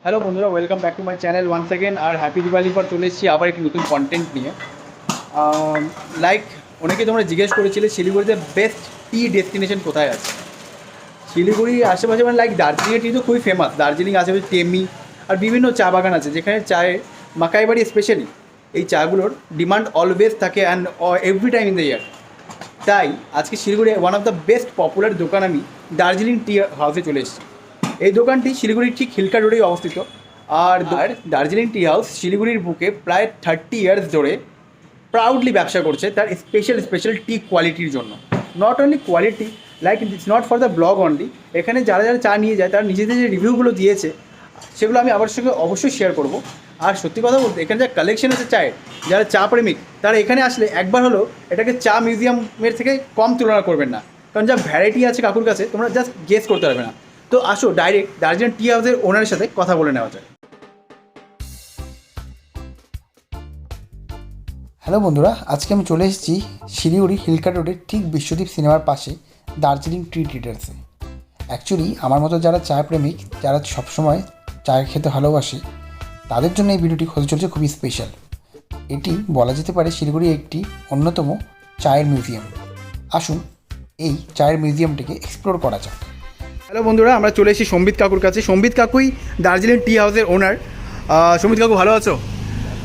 Hello বন্ধুরা, welcome back to my channel once again. আর happy Diwali পর চলে এসেছি আবার একটি নতুন কন্টেন্ট নিয়ে। লাইক অনেকে তোমরা জিজ্ঞেস করেছিলে শিলিগুড়িতে বেস্ট টি ডেস্টিনেশন কোথায় আছে। শিলিগুড়ির আশেপাশে মানে লাইক দার্জিলিংয়ের টি তো খুবই ফেমাস। দার্জিলিং আশেপাশে টেমি আর বিভিন্ন চা বাগান আছে, যেখানে চায়ের মাকাইবাড়ি স্পেশালি এই চাগুলোর ডিমান্ড অলওয়েজ থাকে and every time in the year. তাই আজকে Siliguri one of the best popular দোকান আমি দার্জিলিং টি হাউসে চলে এসেছি। এই দোকানটি শিলিগুড়ির ঠিক হিলকা রোডেই অবস্থিত। আর দার্জিলিং টি হাউস শিলিগুড়ির বুকে প্রায় 30 ইয়ার্স ধরে প্রাউডলি ব্যবসা করছে তার স্পেশাল টি কোয়ালিটির জন্য। Not only quality, like it's not for the blog only. এখানে যারা যারা চা নিয়ে যায় তারা নিজেদের যে রিভিউগুলো দিয়েছে সেগুলো আমি আমার সঙ্গে অবশ্যই শেয়ার করব। আর সত্যি কথা বলতে এখানে যা কালেকশন আছে চায়ের, যারা চা প্রেমিক তারা এখানে আসলে একবার হলো এটাকে চা মিউজিয়ামের থেকে কম তুলনা করবেন না, কারণ যা ভ্যারাইটি আছে কাকুর কাছে তোমরা জাস্ট গেস করতে পারবে না। তো আসো ডাইরেক্ট দার্জিলিং টি হাউসের ওনারের সাথে কথা বলে নেওয়া যায়। হ্যালো বন্ধুরা, আজকে আমি চলে এসেছি শিলিগুড়ি হিলকা রোডের ঠিক বিশ্বদীপ সিনেমার পাশে দার্জিলিং টি ট্রেডার্সে। অ্যাকচুয়ালি আমার মতো যারা চা প্রেমিক, যারা সবসময় চা খেতে ভালোবাসে, তাদের জন্য এই ভিডিওটি হতে চলেছে খুবই স্পেশাল। এটি বলা যেতে পারে শিলিগুড়ির একটি অন্যতম চায়ের মিউজিয়াম। আসুন এই চায়ের মিউজিয়ামটিকে এক্সপ্লোর করা যাক। হ্যালো বন্ধুরা, আমরা চলে এসেছি সম্বিত কাকুর কাছে। সম্বিত কাকুই দার্জিলিং টি হাউসের ওনার। সম্বিত কাকু ভালো আছো?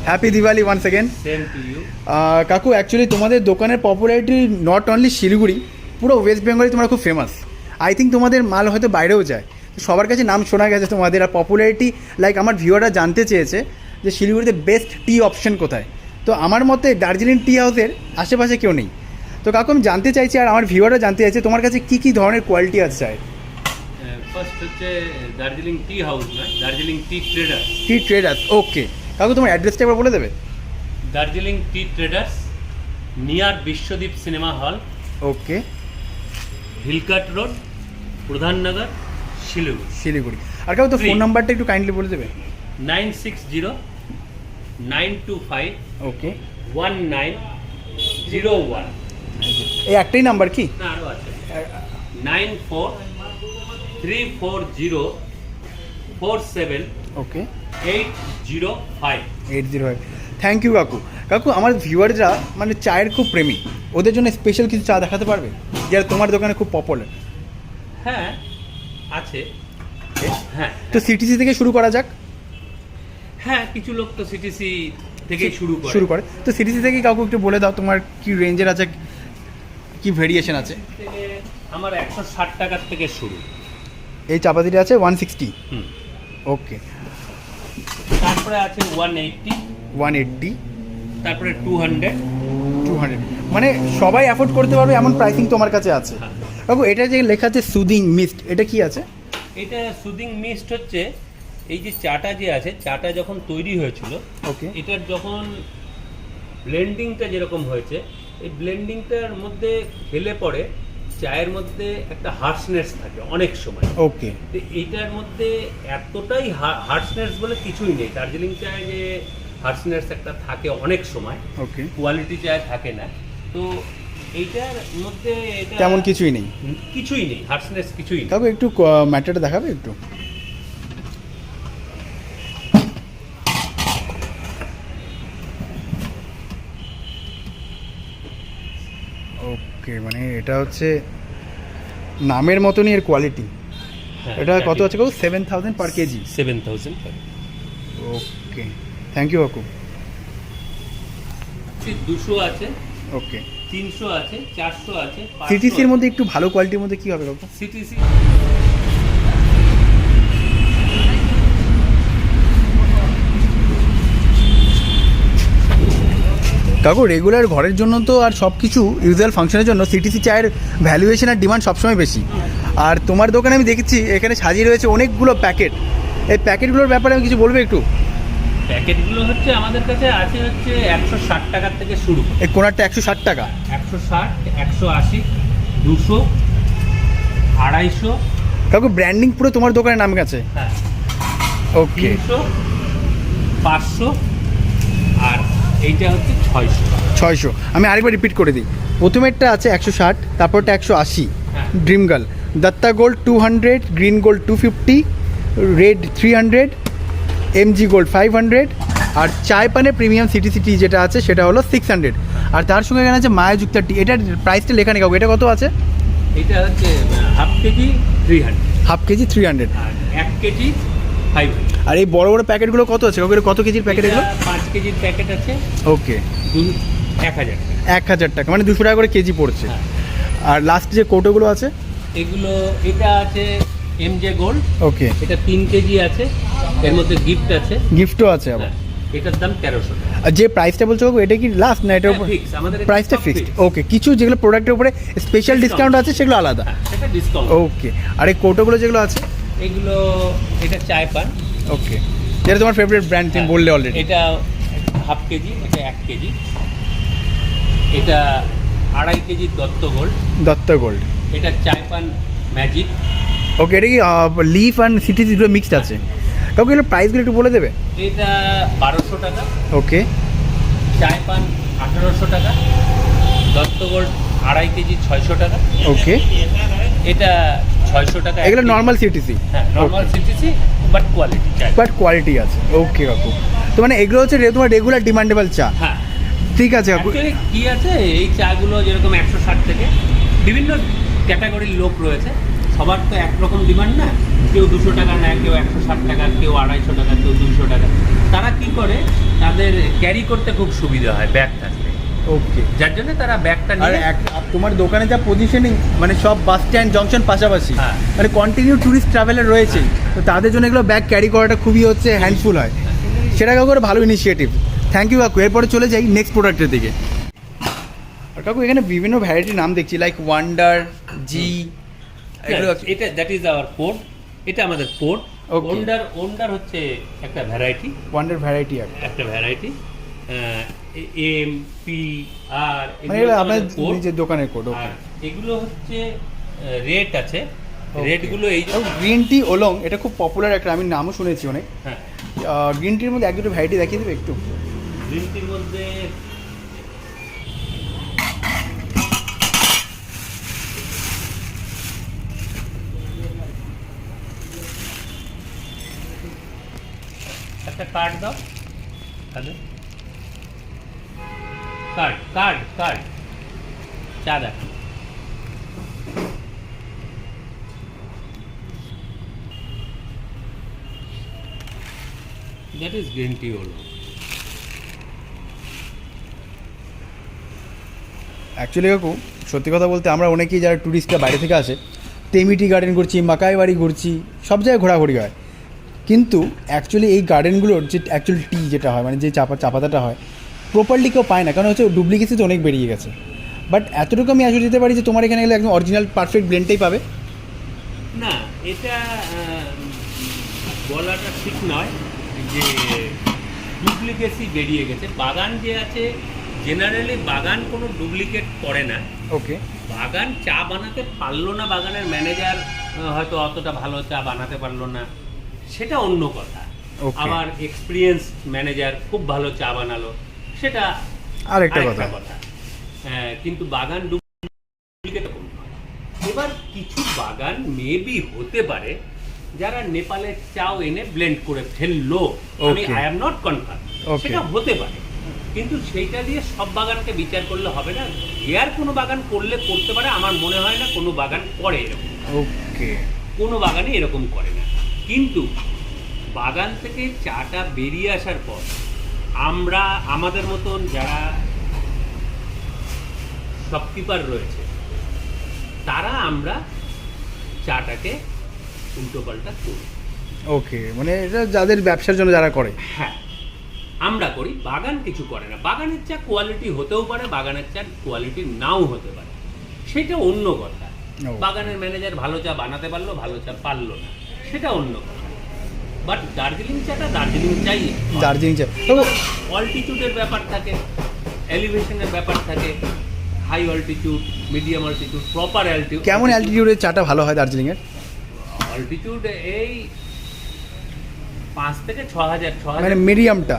Happy Diwali once again. Same to you. কাকু অ্যাকচুয়ালি তোমাদের দোকানের পপুলারিটি নট অনলি শিলিগুড়ি, পুরো ওয়েস্ট বেঙ্গলে তোমরা খুব ফেমাস। আই থিঙ্ক তোমাদের মাল হয়তো বাইরেও যায়, সবার কাছে নাম শোনা গেছে তোমাদের। আর পপুলারিটি লাইক আমার ভিউয়াররা জানতে চেয়েছে যে শিলিগুড়িতে বেস্ট টি অপশন কোথায়। তো আমার মতে দার্জিলিং টি হাউসের আশেপাশে কেউ নেই। তো কাকু আমি জানতে চাইছি, আর আমার ভিউয়াররা জানতে চাইছে তোমার কাছে কী কী ধরনের কোয়ালিটি আছে চায়। ফার্স্ট হচ্ছে দার্জিলিং টি হাউস নয়, Darjeeling tea traders. Tea traders, okay. কাকু তোমার অ্যাড্রেসটা একবার বলে দেবে? Darjeeling tea traders, near Biswadeep cinema hall, okay, Hill Cart Road, Pradhannagar, Siliguri. Siliguri. আর কাকু তো ফোন নাম্বারটা একটু কাইন্ডলি বলে দেবে? 960925 ওকে, 1901। এই একটাই নাম্বার কি? না, আরও আছে। 9434047805। ওকে, 805। থ্যাংক ইউ কাকু। কাকু আমার ভিউয়াররা মানে চায়ের খুব প্রেমী, ওদের জন্য স্পেশাল কিছু চা দেখাতে পারবে যারা তোমার দোকানে খুব পপুলার? হ্যাঁ আছে। হ্যাঁ তো সিটিসি থেকে শুরু করা যাক। হ্যাঁ, কিছু লোক তো সিটিসি থেকে শুরু করে। তো সিটিসি থেকে কাকু একটু বলে দাও তোমার কি রেঞ্জের আছে, কি ভেরিয়েশন আছে? আমার 160 টাকার থেকে শুরু। এই চাপাতিটা আছে 160। ওকে। তারপরে আছে 180, 180, তারপরে 200। মানে সবাই অ্যাফোর্ড করতে পারবে এমন প্রাইসিং তোমার কাছে আছে। কাকু এটা যে লেখা আছে সুদিং মিস্ট, এটা কি আছে? এটা সুদিং মিস্ট হচ্ছে এই যে চাটা যে আছে, চাটা যখন তৈরি হয়েছিল, ওকে, এটার যখন ব্লেন্ডিংটা যেরকম হয়েছে, এই ব্লেন্ডিংটার মধ্যে ফেলে পড়ে চায়ের মধ্যে একটা হার্শনেস থাকে অনেক সময়। ওকে, তো এইটার মধ্যে এতটাই হার্শনেস বলে কিছুই নেই। দার্জিলিং চায়ে যে হার্শনেস একটা থাকে অনেক সময়, ওকে, কোয়ালিটি চায় থাকে না। তো এইটার মধ্যে এটা তেমন কিছুই নেই, হার্শনেস কিছুই নেই। কাকু একটু ম্যাটারটা দেখাবে একটু? ওকে, মানে এটা হচ্ছে নামের মতনই এর কোয়ালিটি। এটা কত আছে কাকু? 7000 পার কেজি। 7000। ওকে, থ্যাংক ইউ কাকু। 200 আছে, ওকে, 300 আছে, 400 আছে। সিটিসির মধ্যে একটু ভালো কোয়ালিটির মধ্যে কি হবে কাকু? সিটিসি কাকু রেগুলার ঘরের জন্য তো আর সব কিছু ইউজুয়াল ফাংশনের জন্য সিটিসি চায়ের ভ্যালুয়েশন আর ডিমান্ড সবসময় বেশি। আর তোমার দোকানে আমি দেখেছি এখানে সাজিয়ে রয়েছে অনেকগুলো প্যাকেট। এই প্যাকেটগুলোর ব্যাপারে আমি কিছু বলবে একটু? প্যাকেটগুলো হচ্ছে আমাদের কাছে আছে হচ্ছে 160 টাকার থেকে শুরু। এই কোনারটা 160 টাকা, 160, 180, 200, 250, কাকু ব্র্যান্ডিং পুরো তোমার দোকানের নাম গেছে। হ্যাঁ, ওকে, 300, 500, আর এইটা হচ্ছে 600। 600। আমি আরেকবার রিপিট করে দিই, প্রথমেরটা আছে 160, তারপরটা 180 হ্যাঁ। Dream girl, Dutta gold 200, green gold 250, red 300, MG gold 500, আর চায় পানে প্রিমিয়াম সিটি সিটি যেটা আছে সেটা হলো 600। আর তার সঙ্গে এখানে আছে মায়া যুক্তা টি, এটার প্রাইসটা লেখা নেই কাকু, এটা কত আছে? এটা হচ্ছে হাফ কেজি 300, হাফ কেজি 300। আর 1 কেজি 500। আর এই বড় বড় প্যাকেটগুলো কত আছে কাকু, এটা কত কেজির প্যাকেট এগুলো? 5 কেজির প্যাকেট আছে, ওকে, 1000 টাকা। 1000 টাকা, মানে 200 টাকা করে কেজি পড়ছে। হ্যাঁ। আর লাস্ট যে কৌটোগুলো আছে, এগুলো এটা আছে এমজে গোল্ড, ওকে, এটা 3 কেজি আছে, এর মধ্যে গিফট আছে। গিফটও আছে আবার। হ্যাঁ, এটার দাম 1300 টাকা। আর যে প্রাইসটা বলছো কাকু, এটা কি লাস্ট না এটার উপর? ফিক্স, আমাদের এখানে প্রাইসটা সব ফিক্সড, fixed। ওকে। কিছু যেগুলো প্রোডাক্টের উপরে স্পেশাল ডিসকাউন্ট আছে সেগুলো আলাদা, হ্যাঁ, সেটা ডিসকাউন্ট। ওকে। আর এই কৌটোগুলো যেগুলো আছে, এগুলো এটা চায় পান, ওকে, যেটা তোমার ফেভারিট ব্র্যান্ড তুমি বললে অলরেডি। এটা হাফ কেজি, এটা 1 কেজি, এটা 2.5 KG Dutta gold, Dutta gold, এটা চায় পান ম্যাজিক, ওকে। এটা কি লিফ অ্যান্ড সিটি দুটো মিক্সড আছে কাকু? এগুলো প্রাইসগুলো একটু বলে দেবে? এটা 1200 টাকা, ওকে, চায় পান 1800 টাকা, দত্ত গোল্ড 2.5 কেজি 600 টাকা, ওকে। এটা 600 টাকা। এগুলো নর্মাল সিটিসি, হ্যাঁ, নর্মাল সিটিসি বাট কোয়ালিটি চাই। বাট কোয়ালিটি আছে, ওকে কাকু। তো মানে এগুলো হচ্ছে তোমার রেগুলার ডিমান্ডেবল চা, হ্যাঁ, ঠিক আছে কাকু। অ্যাকচুয়ালি কি আছে, এই চাগুলো যেরকম 160 থেকে বিভিন্ন ক্যাটাগরির লোক রয়েছে, সবার তো একরকম ডিমান্ড না। কেউ 200 টাকা নেয়, কেউ 160 টাকা, কেউ 250 টাকা, কেউ 200 টাকা। তারা কি করে, তাদের ক্যারি করতে খুব সুবিধা হয় ব্যাগ থাকলে, ওকে। যার জন্য তারা ব্যাগটা আর নিয়ে। তোমার দোকানে যা পজিশনিং, মানে সব বাস স্ট্যান্ড জংশন পাশাপাশি, হ্যাঁ। মানে কন্টিনিউ ট্যুরিস্ট ট্রাভেলার রয়েছে, তো তাদের জন্য এগুলো ব্যাগ ক্যারি করাটা খুবই হচ্ছে হ্যান্ডফুল হয়, সেটা কাকু একটা ভালো ইনিশিয়েটিভ। থ্যাংক ইউ কাকু। এরপরে চলে যাই নেক্সট প্রোডাক্টের দিকে। আর কাকু এখানে বিভিন্ন ভ্যারাইটির নাম দেখছি, লাইক ওয়ান্ডার, জি, এগুলো এটা দ্যাট ইজ আওয়ার কোড, এটা আমাদের কোড। Okay. ওন্ডার হচ্ছে একটা ভ্যারাইটি, ওয়ান্ডার ভ্যারাইটি আর একটা ভ্যারাইটি, এম পি আর, মানে এগুলো আপনার নিজের দোকানের কোড, ওকে। আর এগুলো হচ্ছে রেট আছে, Okay. রেটগুলো এই যে, গ্রিন টি ওলং, এটা খুব পপুলার একটা, আমি নামও শুনেছি অনেক। হ্যাঁ, গ্রিন টির মধ্যে এক দুটো ভ্যারাইটি দেখিয়ে দেবে একটু? গ্রিন টির মধ্যে একটা কার্ড দাও, তাহলে কার্ড কার্ড কার্ড চা দেখ। দ্যাট ইজ গ্রিন টি হলো। অ্যাকচুয়ালি কাকু সত্যি কথা বলতে, আমরা অনেকেই যারা ট্যুরিস্টরা বাইরে থেকে আসে, তেমিটি গার্ডেন ঘুরছি, মাকাই বাড়ি ঘুরছি, সব জায়গায় ঘোরাঘুরি হয়, কিন্তু অ্যাকচুয়ালি এই গার্ডেনগুলোর যে অ্যাকচুয়াল টি যেটা হয়, মানে যে চা পাতাটা হয়, প্রপারলি কেউ পায় না, কারণ হচ্ছে ডুপ্লিকেসি তো অনেক বেরিয়ে গেছে। বাট এতটুকু আমি অ্যাসিওর দিতে পারি যে তোমার এখানে গেলে একদম অরিজিনাল পারফেক্ট ব্লেন্ডটাই পাবে। না, এটা বলাটা ঠিক নয় যে ডুপ্লিকেসি বেরিয়ে গেছে। বাগান যে আছে, জেনারেলি বাগান কোনো ডুপ্লিকেট করে না। ওকে, বাগান চা বানাতে পারলো না, বাগানের ম্যানেজার হয়তো অতটা ভালো চা বানাতে পারলো না, সেটা অন্য কথা। Okay. আবার এক্সপিরিয়েন্স ম্যানেজার খুব ভালো চা বানালো, সেটা আরেকটা আরেকটা কথা। কথা। কিন্তু বাগান ডুপ্লিকেট নয়। এবার কিছু বাগান মেবি হতে পারে যারা নেপালের চাও এনে ব্লেন্ড করে ফেললো, আমি Okay. I am not confirm, Okay. সেটা হতে পারে, কিন্তু সেইটা দিয়ে সব বাগানকে বিচার করলে হবে না। এর কোনো বাগান করলে করতে পারে, আমার মনে হয় না কোনো বাগান করে এরকম, ওকে, কোনো বাগানই এরকম করে না। কিন্তু বাগান থেকে চাটা বেরিয়ে আসার পর আমরা আমাদের মতন যারা শপকিপার রয়েছে, তারা আমরা চাটাকে উল্টোপাল্টা করি। ওকে, মানে এটা যাদের ব্যবসার জন্য যারা করে। হ্যাঁ, আমরা করি, বাগান কিছু করে না। বাগানের চা কোয়ালিটি হতেও পারে, বাগানের চা কোয়ালিটি নাও হতে পারে, সেটা অন্য কথা। ও। বাগানের ম্যানেজার ভালো চা বানাতে পারলো, ভালো চা পারলো না, সেটা অন্য কথা। বাট দার্জিলিং চাটা দার্জিলিং চাই। দার্জিলিং চা তবু অল্টিটিউডের ব্যাপার থাকে, এলিভেশনের ব্যাপার থাকে, high altitude, medium altitude, proper altitude. কেমন অ্যালটিটিউডের চাটা ভালো হয় দার্জিলিংয়ের? অল্টিটিউড এই 5 থেকে 6,000 মানে মিডিয়ামটা?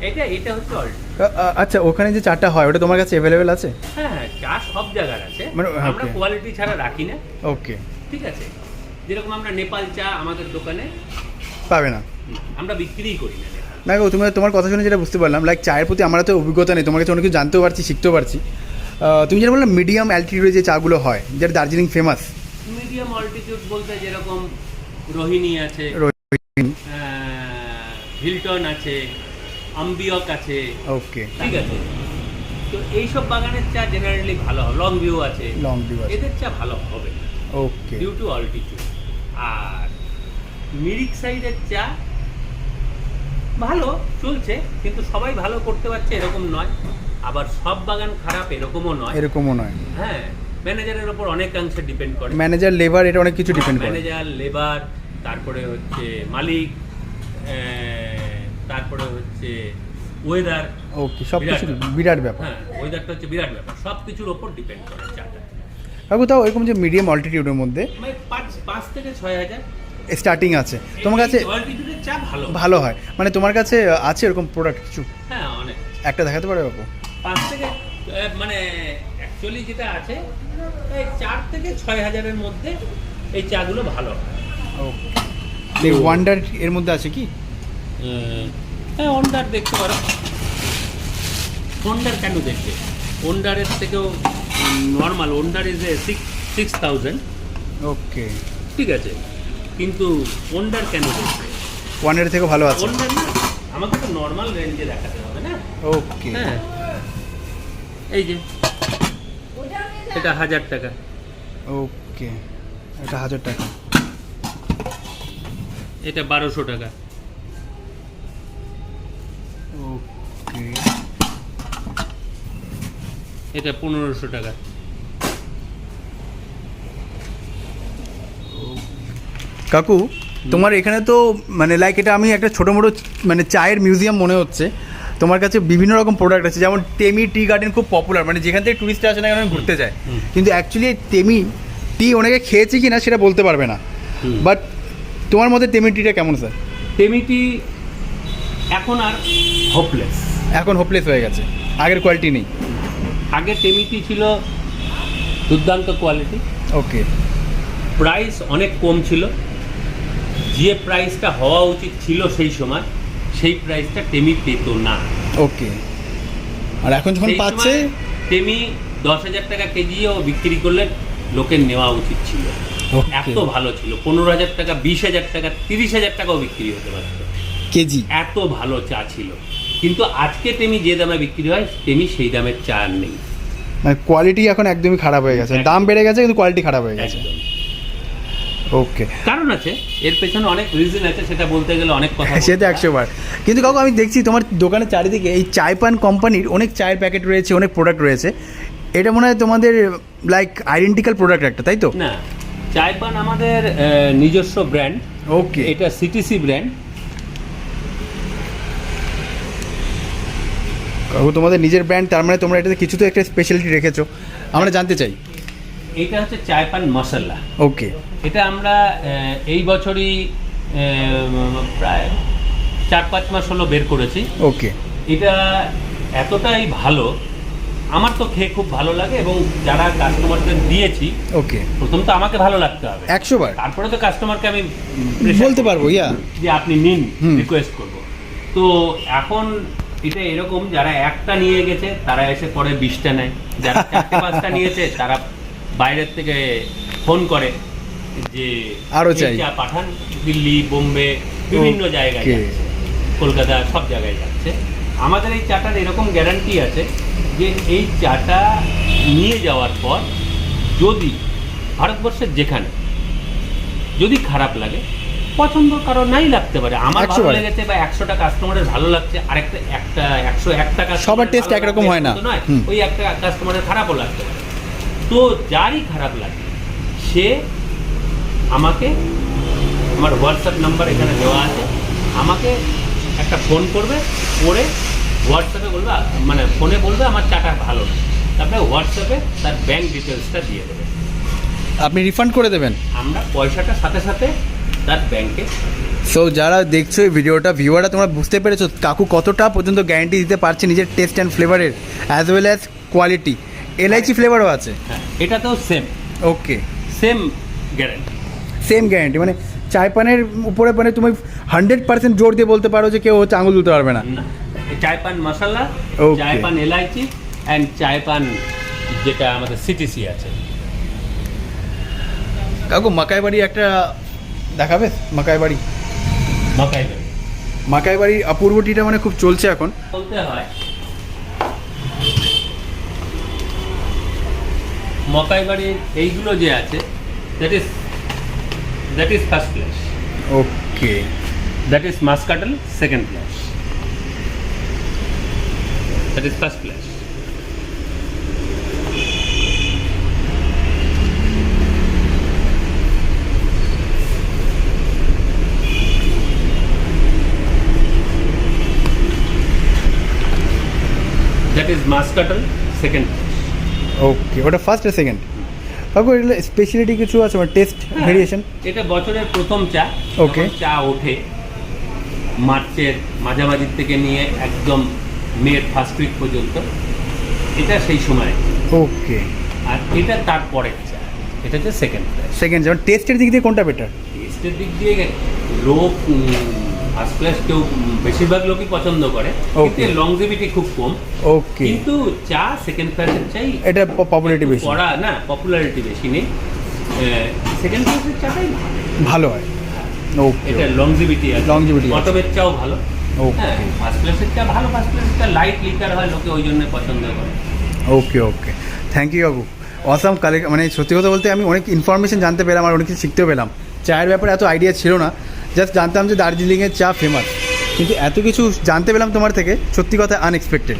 এটা হচ্ছে অল্টিটিউড। আচ্ছা, ওখানে যে চাটা হয় ওটা তোমার কাছে অ্যাভেলেবেল আছে? হ্যাঁ হ্যাঁ, চা সব জায়গার আছে, মানে, আমরা okay. কোয়ালিটি ছাড়া রাখি না। ওকে, ঠিক আছে, যেরকম আমরা নেপাল চা আমাদের দোকানে পাবে না, আমরা বিক্রিই করি না। না গো, তোমার কথা শুনে যেটা বুঝতে পারলাম, লাইক চায়ের প্রতি আমার তো অভিজ্ঞতা নেই, তোমার কাছে অনেক কিছু জানতেও পারছি, শিখতেও পারছি। তুমি যেটা বললাম মিডিয়াম অ্যালটিটিউডে যে চাগুলো হয়, যেটা দার্জিলিং ফেমাস। মিডিয়াম অল্টিটিউড বলতে যেরকম রোহিণী আছে, হিলটন আছে, আম্বিয়ক আছে। ওকে, ঠিক আছে, তো এইসব বাগানের চা জেনারেলি ভালো হবে। লং ভিউ আছে, এদের চা ভালো হবে ওকে, ডিউ টু অল্টিটিউড। আর মিরিক সাইডের চা ভালো চলছে, কিন্তু সবাই ভালো করতে পারছে এরকম নয়, আবার সব বাগান খারাপ এরকমও নয়। হ্যাঁ, ম্যানেজারের ওপর অনেকাংশে ডিপেন্ড করে। ম্যানেজার, লেবার, এটা অনেক কিছু ডিপেন্ড করে। ম্যানেজার, লেবার, তারপরে হচ্ছে মালিক, তারপরে হচ্ছে ওয়েদার। ওকে, সব কিছু বিরাট ব্যাপার। হ্যাঁ, ওয়েদারটা হচ্ছে বিরাট ব্যাপার, সব কিছুর ওপর ডিপেন্ড করে চাটা। কাকু, তাও এরকম যে মিডিয়াম অল্টিটিউডের মধ্যে মানে 5 থেকে 6,000 স্টার্টিং আছে তোমার কাছে, অল্টিটিউডের চা ভালো হয়। মানে তোমার কাছে আছে এরকম প্রোডাক্ট কিছু? হ্যাঁ, অনেক। একটা দেখাতে পারো বাবু? 5 থেকে মানে অ্যাকচুয়ালি যেটা আছে এই 4 থেকে 6,000-এর মধ্যে এই চাগুলো ভালো হয়। ওকে, ওয়ান্ডার এর মধ্যে আছে কি? হ্যাঁ, ওন্ডার দেখতে পারো। ওন্ডার কেন দেখবে? ওন্ডারের থেকেও নর্মাল, ওন্ডার ইজ এ 6,000। ওকে, ঠিক আছে, কিন্তু ওন্ডার কেন দেখবে? ওয়ানের থেকেও ভালো আছে। ওন্ডার না, আমাকে তো নর্মাল রেঞ্জে দেখাতে হবে না। ওকে, হ্যাঁ, এই যে এটা 1,000 টাকা। ওকে, এটা 1,000 টাকা। এটা 1,200 টাকা। ওকে, এটা 1,500 টাকা। কাকু, তোমার এখানে তো মানে লাইক এটা আমি একটা ছোটো মোটো মানে চায়ের মিউজিয়াম মনে হচ্ছে। তোমার কাছে বিভিন্ন রকম প্রোডাক্ট আছে, যেমন টেমি টি গার্ডেন খুব পপুলার, মানে যেখান থেকে টুরিস্ট আসে না কেন ঘুরতে যায়, কিন্তু অ্যাকচুয়ালি টেমি টি অনেকে খেয়েছে কি না সেটা বলতে পারবে না। বাট তোমার মধ্যে টেমি টিটা কেমন স্যার? টেমি টি এখন আর হোপলেস, এখন হোপলেস হয়ে গেছে, আগের কোয়ালিটি নেই। আগে টেমি টি ছিল দুর্দান্ত কোয়ালিটি। ওকে, প্রাইস অনেক কম ছিল, যে প্রাইসটা হওয়া উচিত ছিল সেই সময় সেই প্রাইসটা টেমি পেত না। ওকে, আর এখন যখন সেই পাচ্ছে সময় টেমি 10,000 টাকা কেজিও বিক্রি করলে লোকের নেওয়া উচিত ছিল। Okay. এত ভালো ছিল, 15,000 টাকা, 20,000 টাকা, 30,000 টাকাও বিক্রি হতে পারত, কেজি। এত ভালো চা ছিল। কিন্তু আজকে টেমি যে দামে বিক্রি হয়, টেমি সেই দামের চা আর নেই। মানে কোয়ালিটি এখন একদমই খারাপ হয়ে গেছে, দাম বেড়ে গেছে কিন্তু কোয়ালিটি খারাপ হয়ে গেছে। একদম। ওকে, কারণ আছে, এর পেছনে অনেক রিজন আছে, সেটা বলতে গেলে অনেক কথা সে তো 100 বার। কিন্তু কাকু, আমি দেখছি তোমার দোকানের চারিদিকে এই চায় পান কোম্পানির অনেক চায়ের প্যাকেট রয়েছে, অনেক প্রোডাক্ট রয়েছে। এটা মনে হয় তোমাদের লাইক আইডেন্টিক্যাল প্রোডাক্ট একটা, তাই তো? না, চায় পান আমাদের নিজস্ব ব্র্যান্ড। ওকে, এটা সিটিসি ব্র্যান্ড। কাকু, তোমাদের নিজের ব্র্যান্ড, তার মানে তোমরা এটাতে কিছু তো একটা স্পেশালিটি রেখেছো, আমরা জানতে চাই। এটা হচ্ছে চায় পান মশলা। ওকে, এটা আমরা এই বছরই প্রায় 4-5 মাস হলো বের করেছি। ওকে, এটা এতটাই ভালো, আমার তো খেয়ে খুব ভালো লাগে, এবং যারা কাস্টমারদের দিয়েছি, ওকে, প্রথম তো আমাকে ভালো লাগতে হবে, 100 বার তারপরে তো কাস্টমারকে আমি বলতে পারবো যে আপনি নিন, হুম। রিকোয়েস্ট করব। তো এখন এটা এরকম, যারা একটা নিয়ে গেছে তারা এসে পরে 20টা নেয়, যারা 4-5টা নিয়েছে তারা বাইরের থেকে ফোন করে যে আরো এই চাই। চা পাঠান। দিল্লি, বোম্বে, বিভিন্ন জায়গায় Okay. যাচ্ছে, কলকাতা, সব জায়গায় যাচ্ছে। আমাদের এই চাটার এরকম গ্যারান্টি আছে যে এই চাটা নিয়ে যাওয়ার পর যদি ভারতবর্ষের যেখানে যদি খারাপ লাগে, পছন্দ কারো নাই লাগতে পারে, আমার 100 ভালো বার। লেগেছে বা 100টা কাস্টমারের ভালো লাগছে, আরেকটা 101 টাকা সবার taste একরকম হয় না। হুম। ওই একটা কাস্টমারের খারাপও লাগতে পারে। তো যারই খারাপ লাগে সে আমাকে আমার হোয়াটসঅ্যাপ নাম্বার এখানে দেওয়া আছে, আমাকে একটা ফোন করবে, করে হোয়াটসঅ্যাপে বলবে, মানে ফোনে বলবে আমার চাটা ভালো না, তারপরে হোয়াটসঅ্যাপে তার ব্যাঙ্ক ডিটেলসটা দিয়ে দেবে, আপনি রিফান্ড করে দেবেন। আমরা পয়সাটা সাথে সাথে তার ব্যাংকে। সো যারা দেখছো এই ভিডিওটা, ভিউয়াররা তোমরা বুঝতে পেরেছো কাকু কতটা পর্যন্ত গ্যারান্টি দিতে পারছে নিজের টেস্ট অ্যান্ড ফ্লেভারের অ্যাজ ওয়েল অ্যাজ কোয়ালিটি। এলআইচি ফ্লেভারও আছে। হ্যাঁ, এটাতেও same okay, same guarantee. Same guarantee, মানে চায় পানের উপরে মানে তুমি 100% জোর দিয়ে বলতে পারো যে কেউ হচ্ছে আঙুল তুলতে পারবে না। না, চায় পান মশলা, Okay. চায় পান এলাইচি অ্যান্ড চায় পান যেটা আমাদের সিটিসি আছে। কাকু মাকাই বাড়ি একটা দেখাবে? মাকাই বাড়ি, মকাই বাড়ি মাকাই বাড়ির অপূর্ব টিটা মানে খুব চলছে এখন। বলতে হয়, মকাই বাড়ির এইগুলো যে আছে, that is first class, okay, that is muscatel second class, that is first class. That is Muscatel second. Okay, ওটা ফার্স্ট আর সেকেন্ড। কাকু এটা স্পেশালিটি কিছু আছে মানে টেস্ট ভেরিয়েশন? এটা বছরের প্রথম চা। Okay. যখন চা ওঠে মার্চের মাঝামাঝির থেকে নিয়ে একদম মের ফার্স্ট উইক পর্যন্ত, এটা সেই সময়। ওকে, আর এটা তারপরের চা, এটা হচ্ছে সেকেন্ড ক্লাস। সেকেন্ড যেমন টেস্টের দিক দিয়ে কোনটা বেটার? টেস্টের দিক দিয়ে লোক ফার্স্ট ক্লাস কেউ বেশিরভাগ লোকই পছন্দ করে, কিন্তু লংজিভিটি খুব কম। ওকে, কিন্তু চা সেকেন্ড ক্লাসের চাই, এটা পপুলারিটি বেশি, পড়া না পপুলারিটি বেশি নেই, সেকেন্ড ক্লাসের চাটাই ভালো হয়। ওকে, এটা লংজিভিটি আছে, Longevity আছে। বটমের চাও ভালো। Okay. হ্যাঁ, ফার্স্ট ক্লাসের চা ভালো, ফার্স্ট ক্লাসের চা লাইট লিকার হয়, লোকে ওই জন্য পছন্দ করে। ওকে, ওকে, থ্যাংক ইউ কাকু। অসাম মানে সত্যি কথা বলতে আমি অনেক ইনফরমেশন জানতে পেলাম আর অনেক কিছু শিখতেও পেলাম। চায়ের ব্যাপারে এত আইডিয়া ছিল না, জাস্ট জানতাম যে দার্জিলিংয়ের চা ফেমাস, কিন্তু এত কিছু জানতে পেলাম তোমার থেকে, সত্যি কথা আনএক্সপেক্টেড।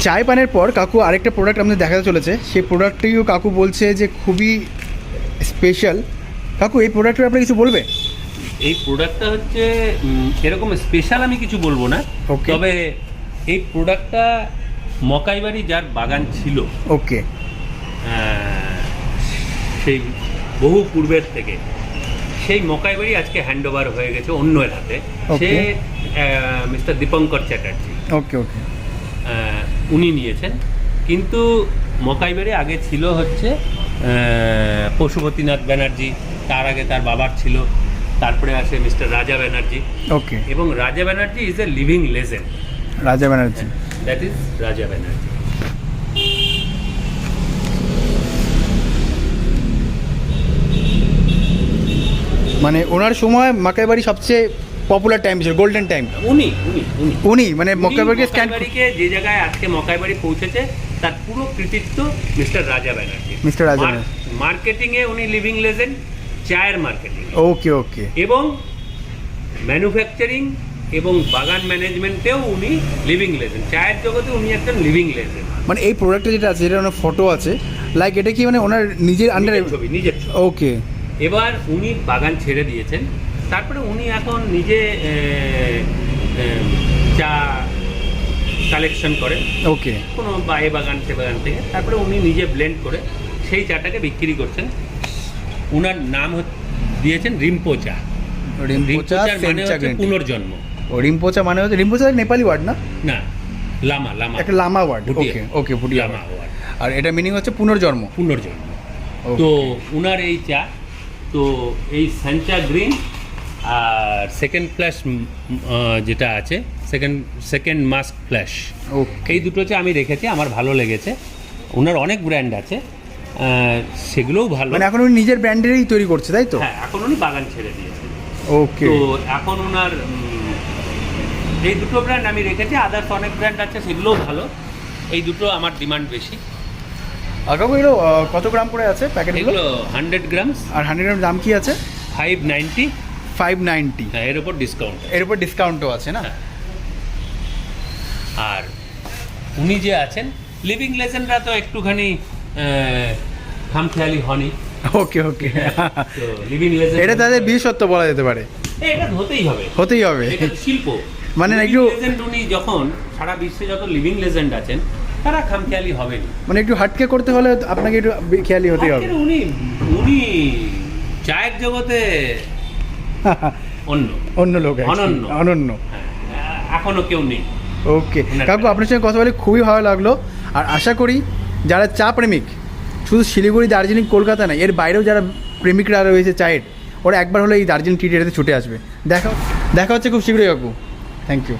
চায় পানের পর কাকু আরেকটা প্রোডাক্ট আমাদের দেখাতে চলেছে, সেই প্রোডাক্টটিও কাকু বলছে যে খুবই স্পেশাল। কাকু এই প্রোডাক্টের ব্যাপারে কিছু বলবে? এই প্রোডাক্টটা হচ্ছে এরকম স্পেশাল আমি কিছু বলবো না, Okay. তবে এই প্রোডাক্টটা মকাইবাড়ি যার বাগান ছিল, ওকে, সেই বহু পূর্বের থেকে, সেই মকাইবাড়ি আজকে হ্যান্ড ওভার হয়ে গেছে অন্যের হাতে। সে Okay. মিস্টার দীপঙ্কর চ্যাটার্জি, ওকে, ওকে, উনি নিয়েছেন। কিন্তু মকাইবাড়ি আগে ছিল হচ্ছে পশুপতিনাথ ব্যানার্জি, তার আগে তার বাবার ছিল, তারপরে আসে মিস্টার রাজা ব্যানার্জি, ওকে, এবং রাজা Banerjee is a living legend. রাজা ব্যানার্জি, দ্যাট ইজ রাজা ব্যানার্জি। মানে ওনার সময় মাকাই বাড়ি সবচেয়ে পপুলার টাইম ছিল, গোল্ডেন টাইম। উনি উনি উনি উনি মানে মাকাই বাড়িকে স্ট্যান্ড, মকাইবাড়িকে যে জায়গায় আজকে মকাইবাড়ি পৌঁছেছে তার পুরো কৃতিত্ব মিস্টার রাজা ব্যানার্জি। মিস্টার রাজা ব্যানার্জি। মার্কেটিংয়ে উনি লিভিং লেজেন্ড, চায়ের মার্কেটিং ওকে, ওকে, এবং ম্যানুফ্যাকচারিং এবং বাগান ম্যানেজমেন্টেও উনি লিভিং লেজেন্ড। চায়ের জগতে উনি একজন লিভিং লেজেন্ড। মানে এই প্রোডাক্টটা যেটা আছে, যেটা ওনার ফটো আছে, লাইক এটা কি মানে ওনার নিজের আন্ডারে? নিজের ছবি। ওকে, এবার উনি বাগান ছেড়ে দিয়েছেন, তারপরে উনি এখন নিজে চা কালেকশন করেন, ওকে, কোনো এ বাগান সে বাগান থেকে, তারপরে উনি নিজে ব্লেন্ড করে সেই চাটাকে বিক্রি করছেন। উনার নাম দিয়েছেন রিম্পো চা। রিম্পোচা মানে হচ্ছে পুনর্জন্ম। ও রিম্পোচা মানে হচ্ছে, রিম্পোচা নেপালি ওয়ার্ড না? না, লামা, লামা, একটা লামা ওয়ার্ড। ভুটিয়া। ওকে, ওকে, ভুটিয়া লামা word। ওয়ার্ড। আর এটা মিনিং হচ্ছে পুনর্জন্ম। পুনর্জন্ম। Okay. তো উনার এই চা, তো এই স্যাঞ্চা গ্রিন আর সেকেন্ড ফ্ল্যাশ যেটা আছে, সেকেন্ড মাস্ক ফ্ল্যাশ, ওকে, এই দুটো চা আমি রেখেছি, আমার ভালো লেগেছে। ওনার অনেক ব্র্যান্ড আছে, সেগুলোও ভালো। মানে এখন উনি নিজের ব্র্যান্ডেরই তৈরি করছে, তাই তো? হ্যাঁ, এখন উনি বাগান ছেড়ে দিয়েছেন। ওকে, তো এখন ওনার এই দুটো ব্র্যান্ড আমি রেখেছি, আদার্স অনেক ব্র্যান্ড আছে, সেগুলোও ভালো। এই দুটো আমার ডিমান্ড বেশি। কাকু এগুলো কত গ্রাম করে আছে প্যাকেটগুলো? এগুলো 100 গ্রামস, আর 100 গ্রাম দাম কি আছে? 590। 590। হ্যাঁ, এর উপর ডিসকাউন্ট। এর উপর ডিসকাউন্টও আছে না? আর উনি যে আছেন লিভিং লেজেন্ডরা তো একটুখানি খামখেয়ালি হনই, ওকে ওকে তো লিভিং লেজেন্ড এটা তাদের বিশেষত্ব বলা যেতে পারে, এটা হতেই হবে, হতেই হবে। এটা শিল্প। মানে লিভিং একটু লেজেন্ড উনি যখন সারা বিশ্বে যত লিভিং লেজেন্ড আছেন তারা খামখেয়ালি হবেন। মানে একটু হাটকে করতে হলে আপনাকে একটু খেয়ালি হতেই হবে। আজকের উনি উনি চায়ের জগতে অন্য অন্য লোক actually, অনন্য। অনন্য। এখনো কেউ নেই। ওকে ওনার কাকু, আপনার সঙ্গে কথা বলে খুবই ভালো লাগলো। আর আশা করি যারা চা প্রেমিক, শুধু শিলিগুড়ি, দার্জিলিং, কলকাতা নয়, এর বাইরেও যারা প্রেমিকরা রয়েছে চায়ের, ওরা একবার হলে এই দার্জিলিং টি এটাতে ছুটে আসবে। দেখা হচ্ছে খুব শীঘ্রই কাকু। Thank you.